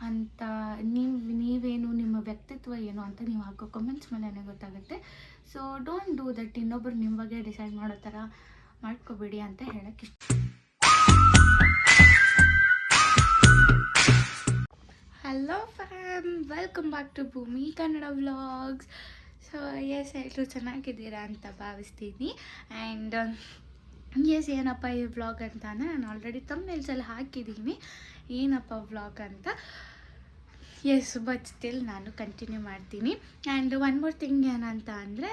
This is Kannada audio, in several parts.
ಅಂತ ನೀವೇನು, ನಿಮ್ಮ ವ್ಯಕ್ತಿತ್ವ ಏನು ಅಂತ ನೀವು ಹಾಕೋ ಕಮೆಂಟ್ಸ್ ಮೇಲೆ ಗೊತ್ತಾಗುತ್ತೆ. So don't do that. ಇನ್ನೊಬ್ರು ನಿಮ್ಮ ಬಗ್ಗೆ ಡಿಸೈಡ್ ಮಾಡೋ ಥರ ಮಾಡ್ಕೋಬೇಡಿ ಅಂತ ಹೇಳಕ್ಕೆ ಇಷ್ಟ. Hello fam, welcome back to Bhoomi Kannada vlogs. So S, ಎಲ್ಲರೂ ಚೆನ್ನಾಗಿದ್ದೀರಾ ಅಂತ ಭಾವಿಸ್ತೀನಿ. ಆ್ಯಂಡ್ ಎಸ್, ಏನಪ್ಪ ಈ ವ್ಲಾಗ್ ಅಂತಾನೆ ನಾನು ಆಲ್ರೆಡಿ ಥಂಬ್ನೇಲ್ಸಲ್ಲಿ ಹಾಕಿದ್ದೀನಿ ಏನಪ್ಪ ವ್ಲಾಗ್ ಅಂತ. ಎಸ್, ಬಟ್ ಸ್ಟಿಲ್ ನಾನು ಕಂಟಿನ್ಯೂ ಮಾಡ್ತೀನಿ. ಆ್ಯಂಡ್ ಒನ್ ಮೋರ್ ಥಿಂಗ್ ಏನಂತ ಅಂದರೆ,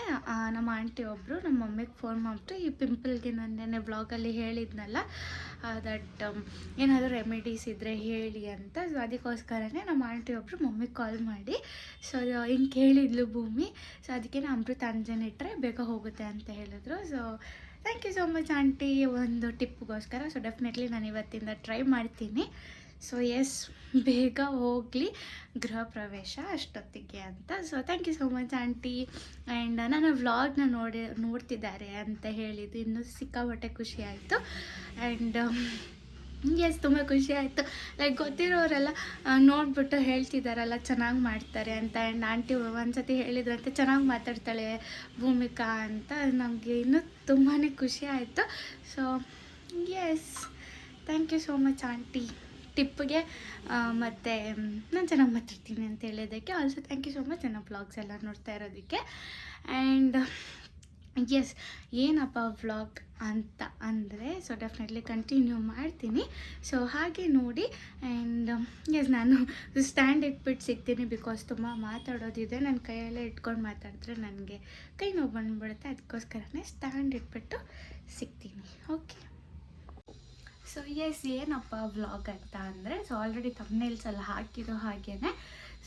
ನಮ್ಮ ಆಂಟಿ ಒಬ್ಬರು ನಮ್ಮ ಮಮ್ಮಿಗೆ ಫೋನ್ ಮಾಡಿಬಿಟ್ಟು ಈ ಪಿಂಪಲ್ಗೆ ನಾನು ನೆನ್ನೆ ವ್ಲಾಗಲ್ಲಿ ಹೇಳಿದ್ನಲ್ಲ ದಟ್ ಏನಾದರೂ ರೆಮಿಡೀಸ್ ಇದ್ದರೆ ಹೇಳಿ ಅಂತ. ಸೊ ಅದಕ್ಕೋಸ್ಕರನೇ ನಮ್ಮ ಆಂಟಿ ಒಬ್ಬರು ಮಮ್ಮಿಗೆ ಕಾಲ್ ಮಾಡಿ ಸೊ ಹಿಂಗೆ ಕೇಳಿದ್ಲು ಭೂಮಿ. ಸೊ ಅದಕ್ಕೆ ನಾನು ಅಮೃತಾಂಜನ್ ಇಟ್ಟರೆ ಬೇಗ ಹೋಗುತ್ತೆ ಅಂತ ಹೇಳಿದ್ರು. So thank you so much aunty ಒಂದು ಟಿಪ್ಗೋಸ್ಕರ. ಸೊ ಡೆಫಿನೆಟ್ಲಿ ನಾನು ಇವತ್ತಿಂದ ಟ್ರೈ ಮಾಡ್ತೀನಿ. ಸೊ ಎಸ್, ಬೇಗ ಹೋಗಲಿ ಗೃಹ ಪ್ರವೇಶ ಅಷ್ಟೊತ್ತಿಗೆ ಅಂತ. So thank you so much aunty. And ನನ್ನ ವ್ಲಾಗ್ನ ನೋಡ್ತಿದ್ದಾರೆ ಅಂತ ಹೇಳಿದ್ದು ಇನ್ನೂ ಸಿಕ್ಕಾಪಟ್ಟೆ ಖುಷಿ ಆಯಿತು. ಆ್ಯಂಡ್ ಎಸ್, ತುಂಬ ಖುಷಿ ಆಯಿತು. ಲೈಕ್ ಗೊತ್ತಿರೋರೆಲ್ಲ ನೋಡಿಬಿಟ್ಟು ಹೇಳ್ತಿದ್ದಾರಲ್ಲ ಚೆನ್ನಾಗಿ ಮಾಡ್ತಾರೆ ಅಂತ. ಆ್ಯಂಡ್ ಆಂಟಿ ಒಂದ್ಸತಿ ಹೇಳಿದ್ರಂತೆ ಚೆನ್ನಾಗಿ ಮಾತಾಡ್ತಾಳೆ ಭೂಮಿಕಾ ಅಂತ. ನಮಗೆ ಇನ್ನೂ ತುಂಬಾ ಖುಷಿ ಆಯಿತು. So yes, thank you so much aunty ಟಿಪ್ಗೆ. ಮತ್ತು ನಾನು ಚೆನ್ನಾಗಿ ಮಾತಾಡ್ತೀನಿ ಅಂತ ಹೇಳಿದ್ದಕ್ಕೆ. Also thank you so much ನನ್ನ ವ್ಲಾಗ್ಸ್ ಎಲ್ಲ ನೋಡ್ತಾ ಇರೋದಕ್ಕೆ. ಆ್ಯಂಡ್ ಎಸ್, ಏನಪ್ಪ ವ್ಲಾಗ್ ಅಂತ ಅಂದರೆ, ಸೊ ಡೆಫಿನೆಟ್ಲಿ ಕಂಟಿನ್ಯೂ ಮಾಡ್ತೀನಿ. ಸೊ ಹಾಗೆ ನೋಡಿ. ಆ್ಯಂಡ್ ಎಸ್, ನಾನು ಸ್ಟ್ಯಾಂಡ್ ಇಟ್ಬಿಟ್ಟು ಸಿಗ್ತೀನಿ ಬಿಕಾಸ್ ತುಂಬ ಮಾತಾಡೋದಿದೆ. ನನ್ನ ಕೈಯಲ್ಲೇ ಇಟ್ಕೊಂಡು ಮಾತಾಡಿದ್ರೆ ನನಗೆ ಕೈ ನೋವು ಬಂದುಬಿಡುತ್ತೆ. ಅದಕ್ಕೋಸ್ಕರನೇ ಸ್ಟ್ಯಾಂಡ್ ಇಟ್ಬಿಟ್ಟು ಸಿಗ್ತೀನಿ. ಓಕೆ. ಸೊ ಎಸ್, ಏನಪ್ಪ ವ್ಲಾಗ್ ಅಂತ ಅಂದರೆ, ಸೊ ಆಲ್ರೆಡಿ ಥಂಬ್ನೇಲ್ಸಲ್ಲಿ ಹಾಕಿರೋ ಹಾಗೇ.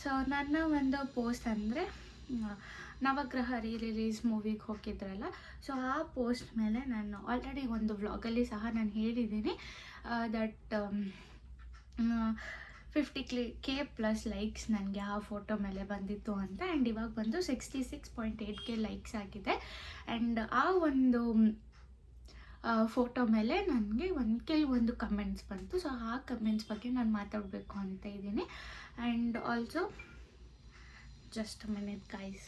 ಸೊ ನನ್ನ ಒಂದು ಪೋಸ್ಟ್ ಅಂದರೆ ನವಗ್ರಹ ರಿಲೀಸ್ ಮೂವಿಗೆ ಹೋಗಿದ್ರಲ್ಲ, ಸೊ ಆ ಪೋಸ್ಟ್ ಮೇಲೆ ನಾನು ಆಲ್ರೆಡಿ ಒಂದು ವ್ಲಾಗಲ್ಲಿ ಸಹ ನಾನು ಹೇಳಿದ್ದೀನಿ ದಟ್ 50K ಪ್ಲಸ್ ಲೈಕ್ಸ್ ನನಗೆ ಆ ಫೋಟೋ ಮೇಲೆ ಬಂದಿತ್ತು ಅಂತ. ಆ್ಯಂಡ್ ಇವಾಗ ಬಂದು 66.8K ಲೈಕ್ಸ್ ಆಗಿದೆ. ಆ್ಯಂಡ್ ಆ ಒಂದು ಫೋಟೋ ಮೇಲೆ ನನಗೆ ಕೆಲವೊಂದು ಕಮೆಂಟ್ಸ್ ಬಂತು. ಸೊ ಆ ಕಮೆಂಟ್ಸ್ ಬಗ್ಗೆ ನಾನು ಮಾತಾಡಬೇಕು ಅಂತ ಇದ್ದೀನಿ. And also just minute guys.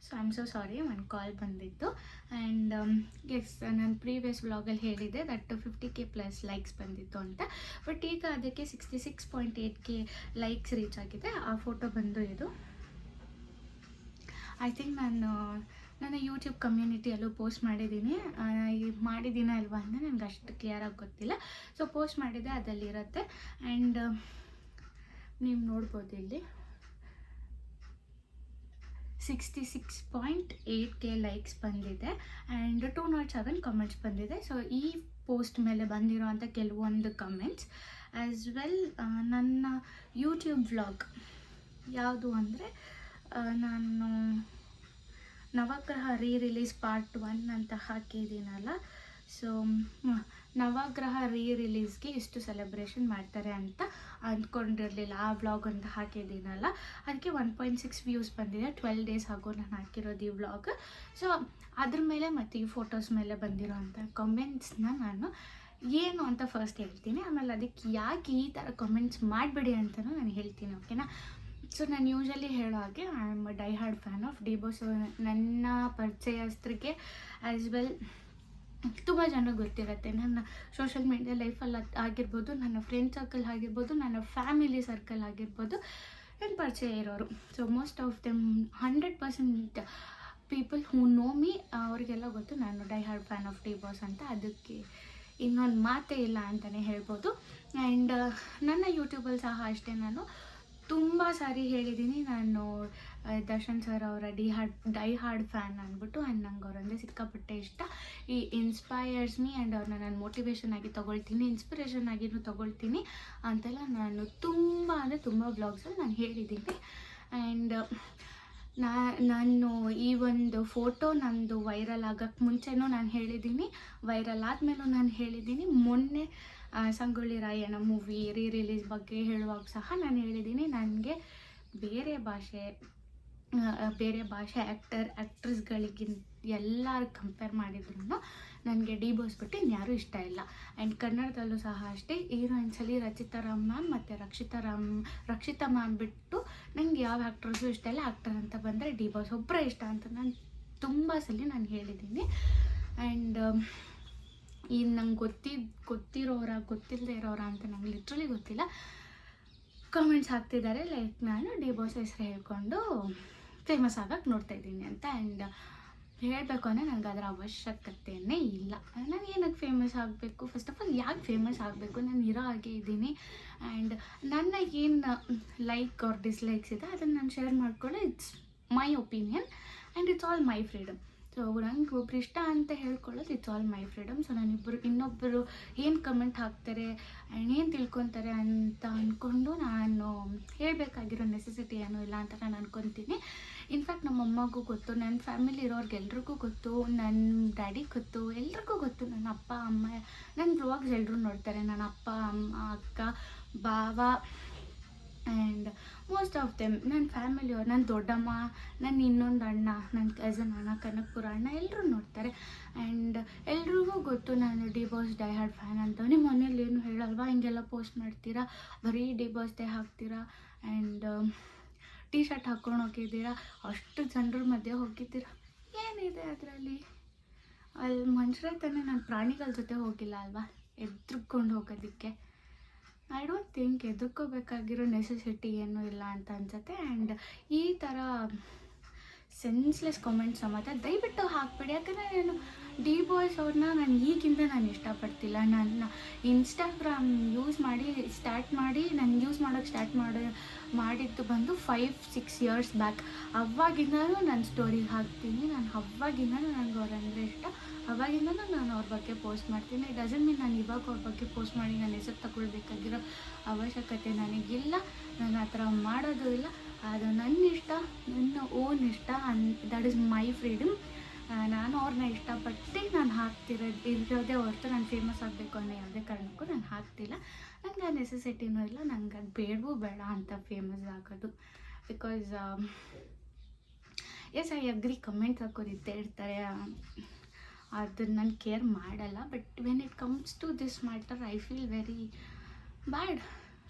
So I am so sorry, ಒಂದು ಕಾಲ್ ಬಂದಿತ್ತು. ಆ್ಯಂಡ್ ಎಸ್, ನಾನು ಪ್ರೀವಿಯಸ್ ವ್ಲಾಗಲ್ಲಿ ಹೇಳಿದ್ದೆ ದಟ್ 50K ಪ್ಲಸ್ ಲೈಕ್ಸ್ ಬಂದಿತ್ತು ಅಂತ. ಬಟ್ ಈಗ ಅದಕ್ಕೆ 66.8K ಲೈಕ್ಸ್ ರೀಚ್ ಆಗಿದೆ. ಆ ಫೋಟೋ ಬಂದು ಇದು ಐ ಥಿಂಕ್ ನಾನು ನನ್ನ ಯೂಟ್ಯೂಬ್ ಕಮ್ಯುನಿಟಿಯಲ್ಲೂ ಪೋಸ್ಟ್ ಮಾಡಿದ್ದೀನಿ ಅಲ್ವಾ ಅಂದರೆ ನನಗೆ ಅಷ್ಟು ಕ್ಲಿಯರಾಗಿ ಗೊತ್ತಿಲ್ಲ. ಸೊ ಪೋಸ್ಟ್ ಮಾಡಿದ್ದೆ, ಅದರಲ್ಲಿರುತ್ತೆ. ಆ್ಯಂಡ್ ನೀವು ನೋಡ್ಬೋದು ಇಲ್ಲಿ 66.8K ಲೈಕ್ಸ್ ಬಂದಿದೆ. ಆ್ಯಂಡ್ 207 ಕಮೆಂಟ್ಸ್ ಬಂದಿದೆ. ಸೊ ಈ ಪೋಸ್ಟ್ ಮೇಲೆ ಬಂದಿರೋವಂಥ ಕೆಲವೊಂದು ಕಮೆಂಟ್ಸ್ ಆ್ಯಸ್ ವೆಲ್ ನನ್ನ ಯೂಟ್ಯೂಬ್ ವ್ಲಾಗ್ ಯಾವುದು ಅಂದರೆ, ನಾನು ನವಗ್ರಹ ರಿಲೀಸ್ ಪಾರ್ಟ್ 1 ಅಂತ ಹಾಕಿದ್ದೀನಲ್ಲ. ಸೊ ನವಗ್ರಹ ರಿಲೀಸ್ಗೆ ಇಷ್ಟು ಸೆಲೆಬ್ರೇಷನ್ ಮಾಡ್ತಾರೆ ಅಂತ ಅಂದ್ಕೊಂಡಿರಲಿಲ್ಲ. ಆ ವ್ಲಾಗ್ ಅಂತ ಹಾಕಿದ್ದೀನಲ್ಲ, ಅದಕ್ಕೆ 1.6 ವ್ಯೂಸ್ ಬಂದಿದೆ. 12 ಡೇಸ್ ಆಗೋ ನಾನು ಹಾಕಿರೋದು ಈ ವ್ಲಾಗ್. ಸೊ ಅದ್ರ ಮೇಲೆ ಮತ್ತು ಈ ಫೋಟೋಸ್ ಮೇಲೆ ಬಂದಿರೋ ಅಂಥ ಕಮೆಂಟ್ಸ್ನ ನಾನು ಏನು ಅಂತ ಫಸ್ಟ್ ಹೇಳ್ತೀನಿ. ಆಮೇಲೆ ಅದಕ್ಕೆ ಯಾಕೆ ಈ ಥರ ಕಮೆಂಟ್ಸ್ ಮಾಡಬೇಡಿ ಅಂತಲೂ ನಾನು ಹೇಳ್ತೀನಿ, ಓಕೆನಾ. ಸೊ ನಾನು ಯೂಶಲಿ ಹೇಳೋ ಹಾಗೆ I am dye hard fan of D boss. So ನನ್ನ ಪರಿಚಯಸ್ಥರಿಗೆ ಆ್ಯಸ್ ವೆಲ್ ತುಂಬ ಜನ ಗೊತ್ತಿರುತ್ತೆ. ನನ್ನ ಸೋಷಲ್ ಮೀಡಿಯಾ ಲೈಫಲ್ಲಿ ಆಗಿರ್ಬೋದು, ನನ್ನ ಫ್ರೆಂಡ್ ಸರ್ಕಲ್ ಆಗಿರ್ಬೋದು, ನನ್ನ ಫ್ಯಾಮಿಲಿ ಸರ್ಕಲ್ ಆಗಿರ್ಬೋದು, ನನ್ನ ಪರಿಚಯ ಇರೋರು. So most of them 100% people who know me, ಅವರಿಗೆಲ್ಲ ಗೊತ್ತು ನಾನು dye hard fan of D boss ಅಂತ. ಅದಕ್ಕೆ ಇನ್ನೊಂದು ಮಾತೇ ಇಲ್ಲ ಅಂತಲೇ ಹೇಳ್ಬೋದು. ಆ್ಯಂಡ್ ನನ್ನ ಯೂಟ್ಯೂಬಲ್ಲಿ ಸಹ ಅಷ್ಟೇ, ನಾನು ತುಂಬ ಸಾರಿ ಹೇಳಿದ್ದೀನಿ ನಾನು ದರ್ಶನ್ ಸರ್ ಅವರ ಡೈ ಹಾರ್ಡ್ ಫ್ಯಾನ್ ಅಂದ್ಬಿಟ್ಟು. ಆ್ಯಂಡ್ ನಂಗೆ ಅವರಂದರೆ ಸಿಕ್ಕಾಪಟ್ಟೆ ಇಷ್ಟ. ಈ ಇನ್ಸ್ಪೈರ್ಸ್ ಮೀ ಆ್ಯಂಡ್ ಅವ್ರನ್ನ ನಾನು ಮೋಟಿವೇಶನ್ ಆಗಿ ತೊಗೊಳ್ತೀನಿ, ಇನ್ಸ್ಪಿರೇಷನ್ ಆಗಿನೂ ತೊಗೊಳ್ತೀನಿ ಅಂತೆಲ್ಲ ನಾನು ತುಂಬ ಅಂದರೆ ತುಂಬ ವ್ಲಾಗ್ಸಲ್ಲಿ ನಾನು ಹೇಳಿದ್ದೀನಿ. ಆ್ಯಂಡ್ ನಾನು ಈ ಒಂದು ಫೋಟೋ ನಂದು ವೈರಲ್ ಆಗೋಕ್ಕೆ ಮುಂಚೆನೂ ನಾನು ಹೇಳಿದ್ದೀನಿ, ವೈರಲ್ ಆದಮೇಲೂ ನಾನು ಹೇಳಿದ್ದೀನಿ. ಮೊನ್ನೆ ಸಂಗೊಳ್ಳಿ ರಾಯಣ್ಣ ಮೂವಿ ರಿಲೀಸ್ ಬಗ್ಗೆ ಹೇಳುವಾಗ ಸಹ ನಾನು ಹೇಳಿದ್ದೀನಿ, ನನಗೆ ಬೇರೆ ಭಾಷೆ ಬೇರೆ ಭಾಷೆ ಆ್ಯಕ್ಟ್ರೆಸ್ಗಳಿಗಿಂತ ಎಲ್ಲರೂ ಕಂಪೇರ್ ಮಾಡಿದ್ರು ನನಗೆ ಡಿ ಬಾಸ್ ಬಿಟ್ಟು ಇನ್ಯಾರೂ ಇಷ್ಟ ಇಲ್ಲ. ಆ್ಯಂಡ್ ಕನ್ನಡದಲ್ಲೂ ಸಹ ಅಷ್ಟೇ, ಹೀರೋಯಿನ್ಸಲ್ಲಿ ರಚಿತಾ ರಾಮ್ ಮ್ಯಾಮ್ ಮತ್ತು ರಕ್ಷಿತಾ ಮ್ಯಾಮ್ ಬಿಟ್ಟು ನನಗೆ ಯಾವ ಆ್ಯಕ್ಟ್ರಸ್ಸು ಇಷ್ಟ ಇಲ್ಲ. ಆ್ಯಕ್ಟರ್ ಅಂತ ಬಂದರೆ ಡಿ ಬಾಸ್ ಒಬ್ಬರೇ ಇಷ್ಟ ಅಂತ ನಾನು ತುಂಬ ಸಲ ನಾನು ಹೇಳಿದ್ದೀನಿ. ಆ್ಯಂಡ್ ಇನ್ನು ನಂಗೆ ಗೊತ್ತಿಲ್ಲದೆ ಇರೋರ ಅಂತ ನಂಗೆ ಲಿಟ್ರಲಿ ಗೊತ್ತಿಲ್ಲ, ಕಾಮೆಂಟ್ಸ್ ಹಾಕ್ತಿದ್ದಾರೆ ಲೈಕ್ ನಾನು ಡಿ ಬಾಸ್ ಹೆಸರು ಹೇಳ್ಕೊಂಡು ಫೇಮಸ್ ಆಗಕ್ಕೆ ನೋಡ್ತಾಯಿದ್ದೀನಿ ಅಂತ. ಆ್ಯಂಡ್ ಹೇಳಬೇಕು ಅಂದರೆ ನನಗೆ ಅದರ ಅವಶ್ಯಕತೆಯೇ ಇಲ್ಲ. ನಾನು ಏನಕ್ಕೆ ಫೇಮಸ್ ಆಗಬೇಕು? ಫಸ್ಟ್ ಆಫ್ ಆಲ್ ಯಾಕೆ ಫೇಮಸ್ ಆಗಬೇಕು? ನಾನು ಇರೋ ಹಾಗೆ ಇದ್ದೀನಿ. ಆ್ಯಂಡ್ ನನ್ನ ಏನು ಲೈಕ್ ಆರ್ ಡಿಸ್ಲೈಕ್ಸ್ ಇದೆ ಅದನ್ನು ನಾನು ಶೇರ್ ಮಾಡ್ಕೊಳ್ಳೋ, it's my opinion and it's all my freedom. So ನಂಗೆ ಒಬ್ರು ಇಷ್ಟ ಅಂತ ಹೇಳ್ಕೊಳ್ಳೋದು it's all my freedom. So ಇನ್ನೊಬ್ಬರು ಏನು ಕಮೆಂಟ್ ಹಾಕ್ತಾರೆ ಆ್ಯಂಡ್ ಏನು ತಿಳ್ಕೊತಾರೆ ಅಂತ ಅಂದ್ಕೊಂಡು ನಾನು ಹೇಳಬೇಕಾಗಿರೋ ನೆಸೆಸಿಟಿ ಏನೂ ಇಲ್ಲ ಅಂತ ನಾನು ಅಂದ್ಕೊತೀನಿ. ಇನ್ಫ್ಯಾಕ್ಟ್ ನಮ್ಮ ಅಮ್ಮಗೂ ಗೊತ್ತು, ನನ್ನ ಫ್ಯಾಮಿಲಿ ಇರೋರ್ಗೆಲ್ರಿಗೂ ಗೊತ್ತು, ನನ್ನ ಡ್ಯಾಡಿಗೆ ಗೊತ್ತು, ಎಲ್ರಿಗೂ ಗೊತ್ತು. ನನ್ನ ಅಪ್ಪ ಅಮ್ಮ ನನ್ನ ವ್ಲಾಗ್ಸ್ ಎಲ್ಲರೂ ನೋಡ್ತಾರೆ. ನನ್ನ ಅಪ್ಪ ಅಮ್ಮ ಅಕ್ಕ ಬಾವ ಆ್ಯಂಡ್ ಮೋಸ್ಟ್ ಆಫ್ ದೆಮ್ ನನ್ನ ಫ್ಯಾಮಿಲಿಯವ್ರು, ನನ್ನ ದೊಡ್ಡಮ್ಮ, ನನ್ನ ಇನ್ನೊಂದು ಅಣ್ಣ, ನನ್ನ ಕಝನ್ ಅಣ್ಣ, ಕನಕಪುರ ಅಣ್ಣ ಎಲ್ಲರೂ ನೋಡ್ತಾರೆ. ಆ್ಯಂಡ್ ಎಲ್ರಿಗೂ ಗೊತ್ತು ನಾನು D boss dye hard fan ಅಂತ. ನಿಮ್ಮ ಮನೇಲಿ ಏನು ಹೇಳಲ್ವಾ? ಹಿಂಗೆಲ್ಲ ಪೋಸ್ಟ್ ಮಾಡ್ತೀರಾ, ಬರೀ ಡಿ ಬಾಸ್ ಡೇ ಹಾಕ್ತೀರಾ ಆ್ಯಂಡ್ ಟೀ ಶರ್ಟ್ ಹಾಕ್ಕೊಂಡು ಹೋಗಿದ್ದೀರಾ, ಅಷ್ಟು ಜನರ ಮಧ್ಯೆ ಹೋಗಿದ್ದೀರಾ, ಏನಿದೆ ಅದರಲ್ಲಿ? ಅಲ್ಲಿ ಮನುಷ್ಯರೇ ತಾನೇ, ನಾನು ಪ್ರಾಣಿಗಳ ಜೊತೆ ಹೋಗಿಲ್ಲ ಅಲ್ವಾ ಎದ್ರುಕೊಂಡು ಹೋಗೋದಕ್ಕೆ. ಐ ಡೋಂಟ್ ಥಿಂಕ್ ಎದುರ್ಕೋಬೇಕಾಗಿರೋ ನೆಸೆಸಿಟಿ ಏನೂ ಇಲ್ಲ ಅಂತ ಅನ್ಸುತ್ತೆ. ಆ್ಯಂಡ್ ಈ ಥರ ಸೆನ್ಸ್ಲೆಸ್ ಕಾಮೆಂಟ್ಸ್ ಮಾತ್ರ ದಯವಿಟ್ಟು ಹಾಕ್ಬೇಡಿ. ಯಾಕಂದರೆ ನಾನು ಡಿ ಬಾಸ್ ಅವ್ರನ್ನ ನಾನು ಈಗಿಂದ ನಾನು ಇಷ್ಟಪಡ್ತಿಲ್ಲ. ನನ್ನ ಇನ್ಸ್ಟಾಗ್ರಾಮ್ ಯೂಸ್ ಮಾಡಿ ನಾನು ಯೂಸ್ ಮಾಡೋಕ್ಕೆ ಸ್ಟಾರ್ಟ್ ಮಾಡಿದ್ದು ಬಂದು 5-6 ಇಯರ್ಸ್ ಬ್ಯಾಕ್. ಅವಾಗಿಂದನೂ ನಾನು ಸ್ಟೋರಿ ಹಾಕ್ತೀನಿ. ನಾನು ಅವಾಗಿಂದನೂ ನನಗೆ ಅವ್ರಂದರೆ ಇಷ್ಟ. ಅವಾಗಿಂದನೂ ನಾನು ಅವ್ರ ಬಗ್ಗೆ ಪೋಸ್ಟ್ ಮಾಡ್ತೀನಿ. ಡಸಂಟ್ ಮೀನ್ ನಾನು ಇವಾಗ ಅವ್ರ ಬಗ್ಗೆ ಪೋಸ್ಟ್ ಮಾಡಿ ನನ್ನ ಹೆಸರು ತಗೊಳ್ಬೇಕಾಗಿರೋ ಅವಶ್ಯಕತೆ ನನಗಿಲ್ಲ. ನಾನು ಆ ಥರ ಮಾಡೋದು ಇಲ್ಲ. ಅದು ನನ್ನ ಇಷ್ಟ, ನನ್ನ ಓನ್ ಇಷ್ಟ. That is my freedom. ನಾನು ಅವ್ರನ್ನ ಇಷ್ಟಪಟ್ಟು ನಾನು ಇರೋದೇ ಹೊರತು ನಾನು ಫೇಮಸ್ ಆಗಬೇಕು ಅನ್ನೋ ಯಾವುದೇ ಕಾರಣಕ್ಕೂ ನಾನು ಹಾಕ್ತಿಲ್ಲ. ನನಗೆ ಆ ನೆಸೆಸಿಟಿನೂ ಇಲ್ಲ, ನನಗೆ ಅದು ಬೇಡವೂ ಬೇಡ ಅಂತ ಫೇಮಸ್ ಆಗೋದು. Because yes I agree, comment ಹಾಕೋದು ಇದ್ದೇ ಇರ್ತಾರೆ, ಅದನ್ನು ನಾನು ಕೇರ್ ಮಾಡಲ್ಲ. But when it comes to this matter I feel very bad.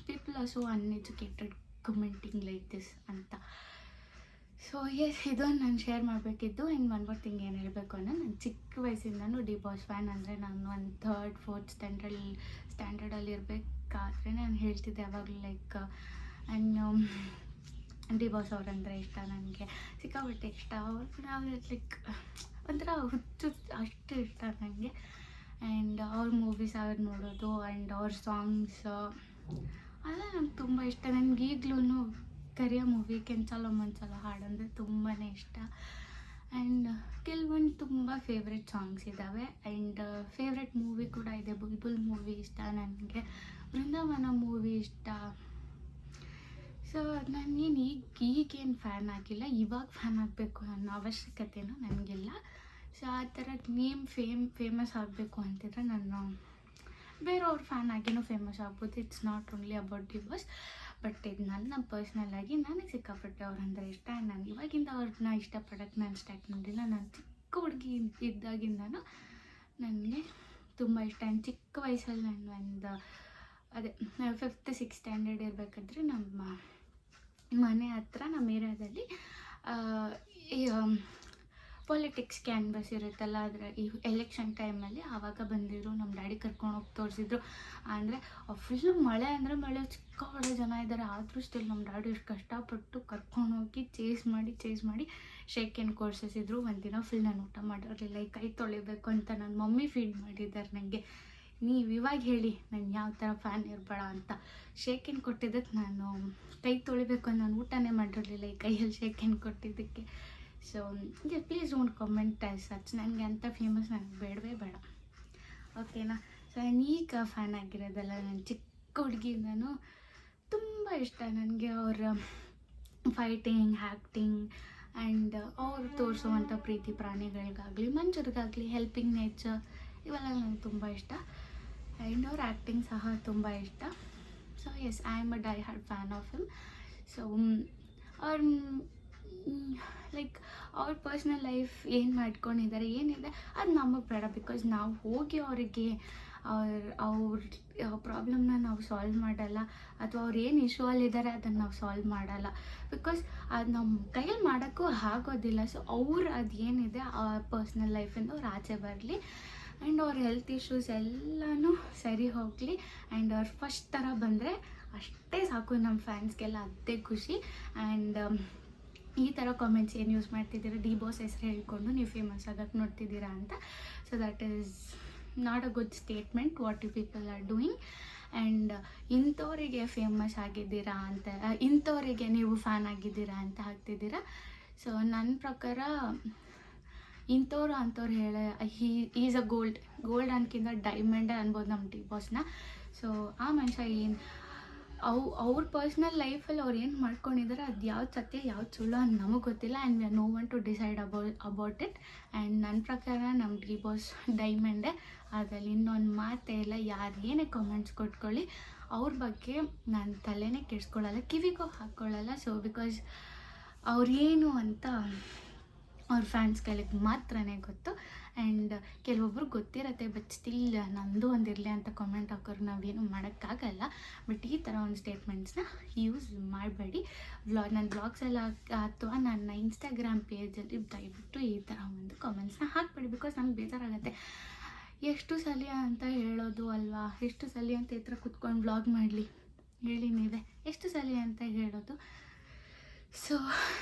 People are so uneducated commenting like this ಅಂತ. ಸೊ ಎಸ್, ಇದೊಂದು ನಾನು ಶೇರ್ ಮಾಡಬೇಕಿದ್ದು. ಆ್ಯಂಡ್ ಒನ್ ಮೋರ್ ಥಿಂಗ್ ಏನು ಹೇಳಬೇಕು ಅಂದರೆ, ನಾನು ಚಿಕ್ಕ ವಯಸ್ಸಿಂದನೂ ಡಿ ಬಾಸ್ ಫ್ಯಾನ್. ಅಂದರೆ ನಾನು ಒಂದು 3rd 4th ಸ್ಟ್ಯಾಂಡರ್ಡಲ್ಲಿ ಇರಬೇಕಾದ್ರೆ ನಾನು ಹೇಳ್ತಿದ್ದೆ ಯಾವಾಗಲೂ ಲೈಕ್ ಡಿ ಬಾಸ್ ಅವ್ರಂದರೆ ಇಷ್ಟ, ನನಗೆ ಸಿಕ್ಕಾಪಟ್ಟೆ ಇಷ್ಟ. ಅವ್ರು ಲೈಕ್ ಒಂಥರ ಹುಚ್ಚು, ಅಷ್ಟು ಇಷ್ಟ ನನಗೆ. ಆ್ಯಂಡ್ ಅವ್ರ ಮೂವೀಸ್ ಅವ್ರು ನೋಡೋದು ಆ್ಯಂಡ್ ಅವ್ರ ಸಾಂಗ್ಸ್ ಅದೆಲ್ಲ ನಂಗೆ ತುಂಬ ಇಷ್ಟ. ನನಗೆ ಈಗಲೂ ಕರಿಯ ಮೂವಿ ಕೆಂಚಲ ಮಂಚಲ ಹಾಡಂದರೆ ತುಂಬಾ ಇಷ್ಟ. ಆ್ಯಂಡ್ ಕೆಲವೊಂದು ತುಂಬ ಫೇವ್ರೆಟ್ ಸಾಂಗ್ಸ್ ಇದ್ದಾವೆ. ಆ್ಯಂಡ್ ಫೇವ್ರೆಟ್ ಮೂವಿ ಕೂಡ ಇದೆ. ಬುಲ್ಬುಲ್ ಮೂವಿ ಇಷ್ಟ ನನಗೆ, ಬೃಂದಾವನ ಮೂವಿ ಇಷ್ಟ. ಸೊ ನಾನೇನು ಈಗೇನು ಫ್ಯಾನ್ ಆಗಿಲ್ಲ, ಇವಾಗ ಫ್ಯಾನ್ ಆಗಬೇಕು ಅನ್ನೋ ಅವಶ್ಯಕತೆಯೂ ನನಗಿಲ್ಲ. ಸೊ ಆ ಥರ ಫೇಮಸ್ ಆಗಬೇಕು ಅಂತಿದ್ರೆ ನಾನು ಬೇರೆಯವ್ರ ಫ್ಯಾನ್ ಆಗಿನೂ ಫೇಮಸ್ ಆಗ್ಬೋದು. It's not only about D boss. But ಇದು ನನ್ನ ಪರ್ಸ್ನಲ್ಲಾಗಿ ನನಗೆ ಸಿಕ್ಕಾಪಟ್ಟೆ ಅವ್ರಂದರೆ ಇಷ್ಟ. ನಾನು ಇವಾಗಿಂದ ಅವ್ರನ್ನ ಇಷ್ಟಪಡೋಕ್ಕೆ ನಾನು ಸ್ಟಾರ್ಟ್ ಮಾಡಿಲ್ಲ. ನಾನು ಚಿಕ್ಕ ಹುಡುಗಿ ಇದ್ದಾಗಿಂದನೂ ನನಗೆ ತುಂಬ ಇಷ್ಟ. ಆ್ಯಂಡ್ ಚಿಕ್ಕ ವಯಸ್ಸಲ್ಲಿ ನಾನು ಅದೇ 5th 6th ಸ್ಟ್ಯಾಂಡರ್ಡ್ ಇರಬೇಕಾದ್ರೆ ನಮ್ಮ ಮನೆ ಹತ್ರ ನಮ್ಮ ಏರಿಯಾದಲ್ಲಿ ಪೊಲಿಟಿಕ್ಸ್ ಕ್ಯಾನ್ವಸ್ ಇರುತ್ತಲ್ಲ, ಅದರ ಈ ಎಲೆಕ್ಷನ್ ಟೈಮಲ್ಲಿ ಆವಾಗ ಬಂದಿದ್ರು. ನಮ್ಮ ಡ್ಯಾಡಿ ಕರ್ಕೊಂಡು ಹೋಗಿ ತೋರಿಸಿದ್ರು. ಅಂದರೆ ಫುಲ್ಲು ಮಳೆ ಅಂದರೆ ಮಳೆ, ಸಿಕ್ಕಾಪಟ್ಟೆ ಜನ ಇದ್ದಾರೆ. ಆದರೂ ಸ್ಟಿಲ್ ನಮ್ಮ ಡ್ಯಾಡಿ ಎಷ್ಟು ಕಷ್ಟಪಟ್ಟು ಕರ್ಕೊಂಡೋಗಿ ಚೇಸ್ ಮಾಡಿ ಶೇಕ್ ಆ್ಯಂಡ್ ಕೊಡಿಸಿದ್ರು. ಒಂದಿನ ಫುಲ್ ನಾನು ಊಟ ಮಾಡಿರಲಿಲ್ಲ, ಈ ಕೈ ತೊಳಿಬೇಕು ಅಂತ ನನ್ನ ಮಮ್ಮಿ ಫೀಡ್ ಮಾಡಿದ್ದಾರೆ ನನಗೆ. ನೀವು ಇವಾಗ ಹೇಳಿ ನಾನು ಯಾವ ಥರ ಫ್ಯಾನ್ ಇರಬೇಡ ಅಂತ. ಶೇಕ್ ಆ್ಯಂಡ್ ಕೊಟ್ಟಿದ್ದಕ್ಕೆ ನಾನು ಕೈ ತೊಳಿಬೇಕು ಅಂತ ನಾನು ಊಟನೇ ಮಾಡಿರಲಿಲ್ಲ, ಈ ಕೈಯಲ್ಲಿ ಶೇಕ್ ಆ್ಯಂಡ್ ಕೊಟ್ಟಿದ್ದಕ್ಕೆ. So please don't comment as such. ನನಗೆ ಅಂಥ ಫೇಮಸ್ ನನಗೆ ಬೇಡವೇ ಬೇಡ, ಓಕೆನಾ? ಸೊ ನಾನು ಈಗ ಫ್ಯಾನ್ ಆಗಿರೋದಲ್ಲ, ನಾನು ಚಿಕ್ಕ ಹುಡುಗಿಯಿಂದನೂ ತುಂಬ ಇಷ್ಟ ನನಗೆ ಅವರ ಫೈಟಿಂಗ್, ಆ್ಯಕ್ಟಿಂಗ್ ಆ್ಯಂಡ್ ಅವ್ರು ತೋರಿಸುವಂಥ ಪ್ರೀತಿ ಪ್ರಾಣಿಗಳಿಗಾಗಲಿ ಮನುಷ್ಯರಿಗಾಗಲಿ, ಹೆಲ್ಪಿಂಗ್ ನೇಚರ್, ಇವೆಲ್ಲ ನನಗೆ ತುಂಬ ಇಷ್ಟ. ಆ್ಯಂಡ್ ಅವ್ರ ಆ್ಯಕ್ಟಿಂಗ್ ಸಹ ತುಂಬ ಇಷ್ಟ. So yes, I am a die hard fan of him. So ಅವ್ರ ಲೈಕ್ ಅವ್ರ ಪರ್ಸ್ನಲ್ ಲೈಫ್ ಏನು ಮಾಡ್ಕೊಂಡಿದ್ದಾರೆ ಏನಿದೆ ಅದು ನಮಗೆ ಬೇಡ. ಬಿಕಾಸ್ ನಾವು ಹೋಗಿ ಅವರಿಗೆ ಅವ್ರ ಪ್ರಾಬ್ಲಮ್ನ ನಾವು ಸಾಲ್ವ್ ಮಾಡಲ್ಲ, ಅಥವಾ ಅವ್ರು ಏನು ಇಶ್ಯೂವಲ್ಲಿದ್ದಾರೆ ಅದನ್ನು ನಾವು ಸಾಲ್ವ್ ಮಾಡಲ್ಲ. ಬಿಕಾಸ್ ಅದು ನಮ್ಮ ಕೈಯಲ್ಲಿ ಮಾಡೋಕ್ಕೂ ಆಗೋದಿಲ್ಲ. ಸೊ ಅವ್ರು ಅದು ಏನಿದೆ ಆ ಪರ್ಸ್ನಲ್ ಲೈಫಿಂದ ಅವ್ರು ಆಚೆ ಬರಲಿ, ಆ್ಯಂಡ್ ಅವ್ರ ಹೆಲ್ತ್ ಇಶ್ಯೂಸ್ ಎಲ್ಲನೂ ಸರಿ ಹೋಗಲಿ, ಆ್ಯಂಡ್ ಅವ್ರು ಫಸ್ಟ್ ಥರ ಬಂದರೆ ಅಷ್ಟೇ ಸಾಕು. ನಮ್ಮ ಫ್ಯಾನ್ಸ್ಗೆಲ್ಲ ಅದೇ ಖುಷಿ. ಆ್ಯಂಡ್ ಈ ಥರ ಕಾಮೆಂಟ್ಸ್ ಏನು ಯೂಸ್ ಮಾಡ್ತಿದ್ದೀರಾ, ಡಿ ಬಾಸ್ ಹೆಸರು ಹೇಳ್ಕೊಂಡು ನೀವು ಫೇಮಸ್ ಆಗೋಕ್ಕೆ ನೋಡ್ತಿದ್ದೀರಾ ಅಂತ. So that is not a good statement what you people are doing. And ಇಂಥವರಿಗೆ ಫೇಮಸ್ ಆಗಿದ್ದೀರಾ ಅಂತ, ಇಂಥವರಿಗೆ ನೀವು ಫ್ಯಾನ್ ಆಗಿದ್ದೀರಾ ಅಂತ ಹಾಕ್ತಿದ್ದೀರಾ. ಸೊ ನನ್ನ ಪ್ರಕಾರ ಇಂಥವ್ರು ಅಂಥವ್ರು ಈಸ್ ಅ ಗೋಲ್ಡ್ ಅನ್ಕಿಂತ ಡೈಮಂಡೇ ಅನ್ಬೋದು ನಮ್ಮ ಡಿ ಬಾಸ್ನ. ಸೊ ಆ ಮನುಷ್ಯ ಏನು ಅವ್ರ ಪರ್ಸ್ನಲ್ ಲೈಫಲ್ಲಿ ಅವ್ರು ಏನು ಮಾಡ್ಕೊಂಡಿದ್ದಾರೆ ಅದು ಯಾವ್ದು ಸತ್ಯ ಯಾವ್ದು ಸುಳ್ಳು ಅಂತ ನಮಗೆ ಗೊತ್ತಿಲ್ಲ. And we are no one to decide about it. And ನನ್ನ ಪ್ರಕಾರ ನಮ್ಮ ಡಿ ಬಾಸ್ ಡೈಮಂಡೇ, ಅದರಲ್ಲಿ ಇನ್ನೊಂದು ಮಾತೇ ಇಲ್ಲ. ಯಾರು ಏನೇ ಕಾಮೆಂಟ್ಸ್ ಕೊಟ್ಕೊಳ್ಳಿ, ಅವ್ರ ಬಗ್ಗೆ ನಾನು ತಲೆನೇ ಕೆಡಿಸ್ಕೊಳ್ಳಲ್ಲ, ಕಿವಿಗೂ ಹಾಕ್ಕೊಳ್ಳಲ್ಲ. ಸೊ ಬಿಕಾಸ್ ಅವ್ರೇನು ಅಂತ ಅವ್ರ ಫ್ಯಾನ್ಸ್ಗಳಿಗೆ ಮಾತ್ರನೇ ಗೊತ್ತು. ಆ್ಯಂಡ್ ಕೆಲವೊಬ್ರು ಗೊತ್ತಿರತ್ತೆ, ಬಟ್ ಸ್ಟಿಲ್ ನಮ್ಮದು ಒಂದಿರಲಿ ಅಂತ ಕಾಮೆಂಟ್ ಹಾಕೋರು ನಾವೇನು ಮಾಡೋಕ್ಕಾಗಲ್ಲ. ಬಟ್ ಈ ಥರ ಒಂದು ಸ್ಟೇಟ್ಮೆಂಟ್ಸ್ನ ಯೂಸ್ ಮಾಡಬೇಡಿ. ನನ್ನ ಬ್ಲಾಗ್ಸೆಲ್ಲ ಅಥವಾ ನನ್ನ ಇನ್ಸ್ಟಾಗ್ರಾಮ್ ಪೇಜಲ್ಲಿ ದಯವಿಟ್ಟು ಈ ಥರ ಒಂದು ಕಾಮೆಂಟ್ಸ್ನ ಹಾಕಬೇಡಿ. ಬಿಕಾಸ್ ನಮ್ಗೆ ಬೇಜಾರಾಗುತ್ತೆ. ಎಷ್ಟು ಸಲ ಅಂತ ಹೇಳೋದು ಅಲ್ವಾ, ಎಷ್ಟು ಸಲ ಅಂತ ಈ ಥರ ಕುತ್ಕೊಂಡು ಬ್ಲಾಗ್ ಮಾಡಲಿ ಹೇಳಿ ನೀವೇ, ಎಷ್ಟು ಸಲ ಅಂತ ಹೇಳೋದು. ಸೊ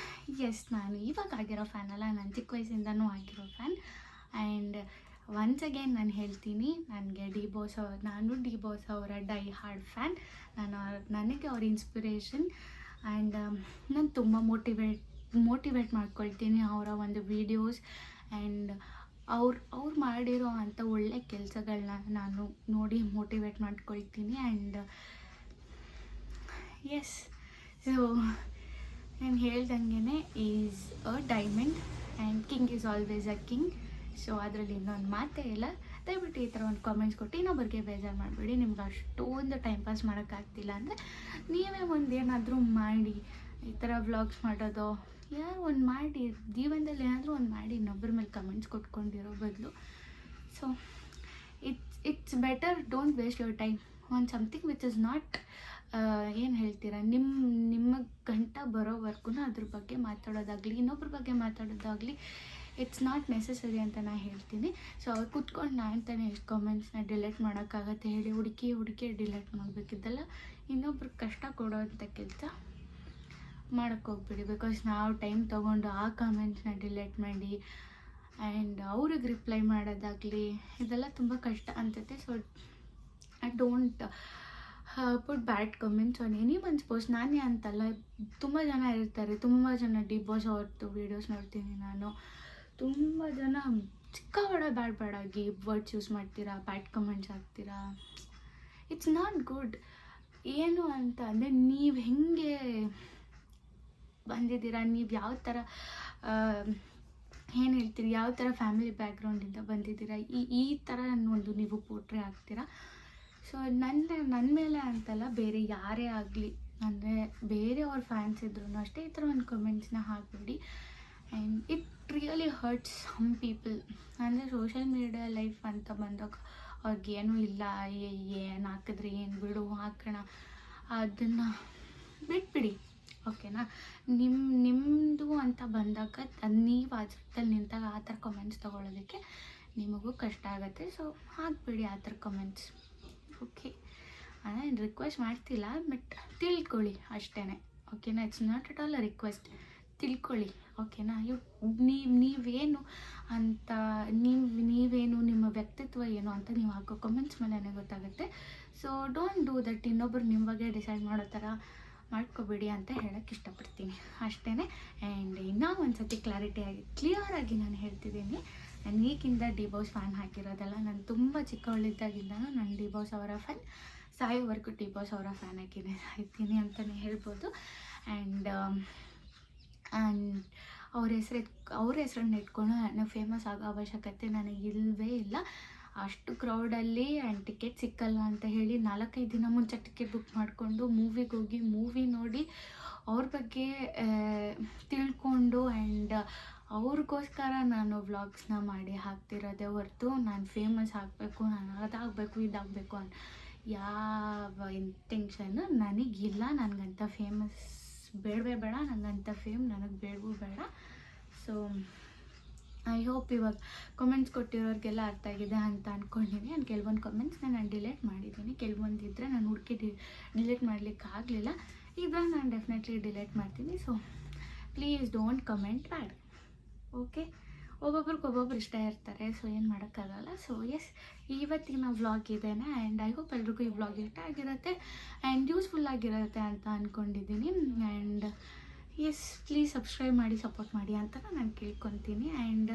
ಎಸ್, ನಾನು ಇವಾಗ ಆಗಿರೋ ಫ್ಯಾನ್ ಅಲ್ಲ, ನಾನು ಚಿಕ್ಕ ವಯಸ್ಸಿಂದನೂ ಆಗಿರೋ ಫ್ಯಾನ್. ಆ್ಯಂಡ್ ಒನ್ಸ್ ಅಗೇನ್ ನಾನು ಹೇಳ್ತೀನಿ, ನಾನು ಡಿ ಬಾಸ್ ಅವರ ಡೈ ಹಾರ್ಡ್ ಫ್ಯಾನ್. ನನಗೆ ಅವ್ರ ಇನ್ಸ್ಪಿರೇಷನ್. ಆ್ಯಂಡ್ ನಾನು ತುಂಬ ಮೋಟಿವೇಟ್ ಮಾಡ್ಕೊಳ್ತೀನಿ ಅವರ ಒಂದು ವೀಡಿಯೋಸ್. ಆ್ಯಂಡ್ ಅವ್ರು ಮಾಡಿರೋ ಅಂಥ ಒಳ್ಳೆ ಕೆಲಸಗಳನ್ನ ನಾನು ನೋಡಿ ಮೋಟಿವೇಟ್ ಮಾಡ್ಕೊಳ್ತೀನಿ. ಆ್ಯಂಡ್ ಎಸ್, ಸೊ ನಾನು ಹೇಳ್ದಂಗೆ is a diamond and king is always a king. So ಅದರಲ್ಲಿ ಇನ್ನೊಂದು ಮಾತೇ ಇಲ್ಲ. ದಯವಿಟ್ಟು ಈ ಥರ ಒಂದು ಕಾಮೆಂಟ್ಸ್ ಕೊಟ್ಟು ಇನ್ನೊಬ್ಬರಿಗೆ ಬೇಜಾರು ಮಾಡಬೇಡಿ. ನಿಮ್ಗೆ ಅಷ್ಟೊಂದು ಟೈಮ್ ಪಾಸ್ ಮಾಡೋಕ್ಕಾಗ್ತಿಲ್ಲ ಅಂದರೆ ನೀವೇ ಒಂದು ಏನಾದರೂ ಮಾಡಿ, ಈ ಥರ ವ್ಲಾಗ್ಸ್ ಮಾಡೋದು ಯಾರು ಒಂದು ಮಾಡಿ, ಜೀವನದಲ್ಲಿ ಏನಾದರೂ ಒಂದು ಮಾಡಿ ಇನ್ನೊಬ್ಬರ ಮೇಲೆ ಕಮೆಂಟ್ಸ್ ಕೊಟ್ಕೊಂಡಿರೋ ಬದಲು. So it's better, don't waste your time on something which is not ಏನು ಹೇಳ್ತೀರಾ, ನಿಮ್ಮ ಗಂಟ ಬರೋವರೆಗೂ ಅದ್ರ ಬಗ್ಗೆ ಮಾತಾಡೋದಾಗಲಿ, ಇನ್ನೊಬ್ರ ಬಗ್ಗೆ ಮಾತಾಡೋದಾಗಲಿ ಇಟ್ಸ್ ನಾಟ್ ನೆಸಸರಿ ಅಂತ ನಾನು ಹೇಳ್ತೀನಿ. ಸೊ ಅವ್ರು ಕುತ್ಕೊಂಡು ನಾನು ತಾನೇ ಎಷ್ಟು ಕಾಮೆಂಟ್ಸ್ನ ಡಿಲೀಟ್ ಮಾಡೋಕ್ಕಾಗತ್ತೆ ಹೇಳಿ, ಹುಡುಕಿ ಡಿಲೀಟ್ ಮಾಡಬೇಕಿದ್ದಲ್ಲ. ಇನ್ನೊಬ್ರಿಗೆ ಕಷ್ಟ ಕೊಡೋವಂಥ ಕೆಲಸ ಮಾಡೋಕ್ಕೋಗ್ಬಿಡಿ. ಬಿಕಾಸ್ ನಾವು ಟೈಮ್ ತೊಗೊಂಡು ಆ ಕಾಮೆಂಟ್ಸ್ನ ಡಿಲೀಟ್ ಮಾಡಿ ಆ್ಯಂಡ್ ಅವ್ರಿಗೆ ರಿಪ್ಲೈ ಮಾಡೋದಾಗಲಿ ಇದೆಲ್ಲ ತುಂಬ ಕಷ್ಟ ಅನ್ಸುತ್ತೆ. So I don't put bad comments on any once post. ನಾನೇ ಅಂತಲ್ಲ, ತುಂಬ ಜನ ಇರ್ತಾರೆ, ತುಂಬ ಜನ ಡಿ ಬಾಸ್ ಅವ್ರದ್ದು ವೀಡಿಯೋಸ್ ನೋಡ್ತೀನಿ ನಾನು. ತುಂಬ ಜನ ಚಿಕ್ಕಬಡ ಬ್ಯಾಡಾಗಿ ವರ್ಡ್ಸ್ ಯೂಸ್ ಮಾಡ್ತೀರಾ, ಬ್ಯಾಡ್ ಕಮೆಂಟ್ಸ್ ಹಾಕ್ತೀರಾ. It's not good. ಏನು ಅಂತ ಅಂದರೆ, ನೀವು ಹೆಂಗೆ ಬಂದಿದ್ದೀರಾ, ನೀವು ಯಾವ ಥರ ಏನು ಹೇಳ್ತೀರಿ, ಯಾವ ಥರ ಫ್ಯಾಮಿಲಿ ಬ್ಯಾಕ್ಗ್ರೌಂಡಿಂದ ಬಂದಿದ್ದೀರಾ, ಈ ಥರ ಒಂದು ನೀವು ಪೋಟ್ರೆ ಆಗ್ತೀರಾ. ಸೊ ನನ್ನ ಮೇಲೆ ಅಂತಲ್ಲ, ಬೇರೆ ಯಾರೇ ಆಗಲಿ, ಅಂದರೆ ಬೇರೆಯವ್ರ ಫ್ಯಾನ್ಸ್ ಇದ್ರೂ ಅಷ್ಟೇ ಈ ಥರ ಒಂದು ಕಮೆಂಟ್ಸ್ನ ಹಾಕಬೇಡಿ. And it really hurts some people. ಅಂದರೆ ಸೋಷಿಯಲ್ ಮೀಡಿಯಾ ಲೈಫ್ ಅಂತ ಬಂದಾಗ ಅವ್ರಿಗೇನೂ ಇಲ್ಲ, ಏನು ಹಾಕಿದ್ರೆ ಏನು ಬಿಡು ಹಾಕೋಣ, ಅದನ್ನು ಬಿಟ್ಬಿಡಿ. ಓಕೆನಾ. ನಿಮ್ಮದು ಅಂತ ಬಂದಾಗ ನೀವು ಆ ಜಾಗದಲ್ಲಿ ನಿಂತಾಗ ಆ ಥರ ಕಮೆಂಟ್ಸ್ ತೊಗೊಳೋದಕ್ಕೆ ನಿಮಗೂ ಕಷ್ಟ ಆಗುತ್ತೆ. ಸೊ ಹಾಕ್ಬಿಡಿ ಆ ಥರ ಕಮೆಂಟ್ಸ್. ಓಕೆ, ನಾನು ರಿಕ್ವೆಸ್ಟ್ ಮಾಡ್ತಿಲ್ಲ, ಬಟ್ ತಿಳ್ಕೊಳ್ಳಿ ಅಷ್ಟೇ. ಓಕೆನಾ. It's not at all a request. ತಿಳ್ಕೊಳ್ಳಿ. ಓಕೆನಾ. ನೀವೇನು ಅಂತ ನೀವೇನು ನಿಮ್ಮ ವ್ಯಕ್ತಿತ್ವ ಏನು ಅಂತ ನೀವು ಹಾಕೋ ಕಮೆಂಟ್ಸ್ ಮೇಲೇ ಗೊತ್ತಾಗುತ್ತೆ. So don't do that. ಇನ್ನೊಬ್ರು ನಿಮ್ಮ ಬಗ್ಗೆ ಡಿಸೈಡ್ ಮಾಡೋ ಥರ ಮಾಡ್ಕೋಬೇಡಿ ಅಂತ ಹೇಳೋಕ್ಕೆ ಇಷ್ಟಪಡ್ತೀನಿ ಅಷ್ಟೇ. ಆ್ಯಂಡ್ ಇನ್ನೂ ಒಂದು ಸತಿ ಕ್ಲಿಯರಾಗಿ ನಾನು ಹೇಳ್ತಿದ್ದೀನಿ, ನಾನು ಈಗಿಂದ ಡಿ ಬಾಸ್ ಫ್ಯಾನ್ ಹಾಕಿರೋದಲ್ಲ. ನಾನು ತುಂಬ ಚಿಕ್ಕವಳಿದ್ದಾಗಿಂದನೂ ನಾನು ಡಿ ಬಾಸ್ ಅವರ ಫ್ಯಾನ್, ಸಾಯೋವರೆಗೂ ಡಿ ಬಾಸ್ ಅವರ ಫ್ಯಾನ್ ಆಯ್ತೀನಿ ಅಂತಲೇ ಹೇಳ್ಬೋದು. ಆ್ಯಂಡ್ ಅವ್ರ ಹೆಸರನ್ನು ಇಟ್ಕೊಂಡು ನಾನು ಫೇಮಸ್ ಆಗೋ ಅವಶ್ಯಕತೆ ನನಗೆ ಇಲ್ಲವೇ ಇಲ್ಲ. ಅಷ್ಟು ಕ್ರೌಡಲ್ಲಿ ಆ್ಯಂಡ್ ಟಿಕೆಟ್ ಸಿಕ್ಕಲ್ಲ ಅಂತ ಹೇಳಿ 4-5 ದಿನ ಮುಂಚೆ ಟಿಕೆಟ್ ಬುಕ್ ಮಾಡಿಕೊಂಡು ಮೂವಿಗೆ ಹೋಗಿ ಮೂವಿ ನೋಡಿ ಅವ್ರ ಬಗ್ಗೆ ತಿಳ್ಕೊಂಡು ಆ್ಯಂಡ್ ಅವ್ರಿಗೋಸ್ಕರ ನಾನು ವ್ಲಾಗ್ಸ್ನ ಮಾಡಿ ಹಾಕ್ತಿರೋದೇ ಹೊರತು ನಾನು ಫೇಮಸ್ ಆಗಬೇಕು, ನಾನು ಅದಾಗಬೇಕು ಇದಾಗಬೇಕು ಅಂತ ಯಾವ ಇಂಟೆನ್ಷನ್ನು ನನಗಿಲ್ಲ. ನನಗಂತ ಫೇಮಸ್ ಬೇಡವೇ ಬೇಡ, ನನಗಂತ ಫೇಮ್ ನನಗೆ ಬೇಡವೂ ಬೇಡ. ಸೊ ಐ ಹೋಪ್ ಇವಾಗ ಕಮೆಂಟ್ಸ್ ಕೊಟ್ಟಿರೋರಿಗೆಲ್ಲ ಅರ್ಥ ಆಗಿದೆ ಅಂತ ಅಂದ್ಕೊಂಡಿದ್ದೀನಿ. ನಾನು ಕೆಲವೊಂದು ಕಮೆಂಟ್ಸ್ನ ನಾನು ಡಿಲೀಟ್ ಮಾಡಿದ್ದೀನಿ, ಕೆಲವೊಂದಿದ್ದರೆ ನಾನು ಹುಡುಕಿ ಡಿಲೀಟ್ ಮಾಡಲಿಕ್ಕೆ ಆಗಲಿಲ್ಲ. ಇವಾಗ ನಾನು ಡೆಫಿನೆಟ್ಲಿ ಡಿಲೀಟ್ ಮಾಡ್ತೀನಿ. So please don't comment bad. Okay, ಒಬ್ಬೊಬ್ರಿಗೆ ಇಷ್ಟ ಇರ್ತಾರೆ, ಸೊ ಏನು ಮಾಡೋಕ್ಕಾಗಲ್ಲ. ಸೊ ಎಸ್, ಇವತ್ತಿನ ವ್ಲಾಗ್ ಇದೇನೆ ಆ್ಯಂಡ್ ಐ ಹೋಪ್ ಎಲ್ರಿಗೂ ಈ ವ್ಲಾಗ್ ಇಷ್ಟ ಆಗಿರುತ್ತೆ ಆ್ಯಂಡ್ ಯೂಸ್ಫುಲ್ ಆಗಿರುತ್ತೆ ಅಂತ ಅಂದ್ಕೊಂಡಿದ್ದೀನಿ. ಆ್ಯಂಡ್ ಎಸ್, ಪ್ಲೀಸ್ ಸಬ್ಸ್ಕ್ರೈಬ್ ಮಾಡಿ ಸಪೋರ್ಟ್ ಮಾಡಿ ಅಂತ ನಾನು ಕೇಳ್ಕೊತೀನಿ. And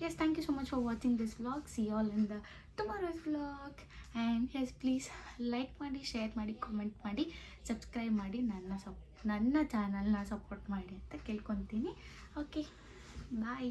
yes, thank you so much for watching this vlog. See all in the tomorrow's vlog. And yes, please like ಮಾಡಿ, ಶೇರ್ ಮಾಡಿ, ಕಾಮೆಂಟ್ ಮಾಡಿ, ಸಬ್ಸ್ಕ್ರೈಬ್ ಮಾಡಿ, ನನ್ನ ಚಾನಲ್ನ ಸಪೋರ್ಟ್ ಮಾಡಿ ಅಂತ ಕೇಳ್ಕೊತೀನಿ. ಓಕೆ, ಬಾಯ್.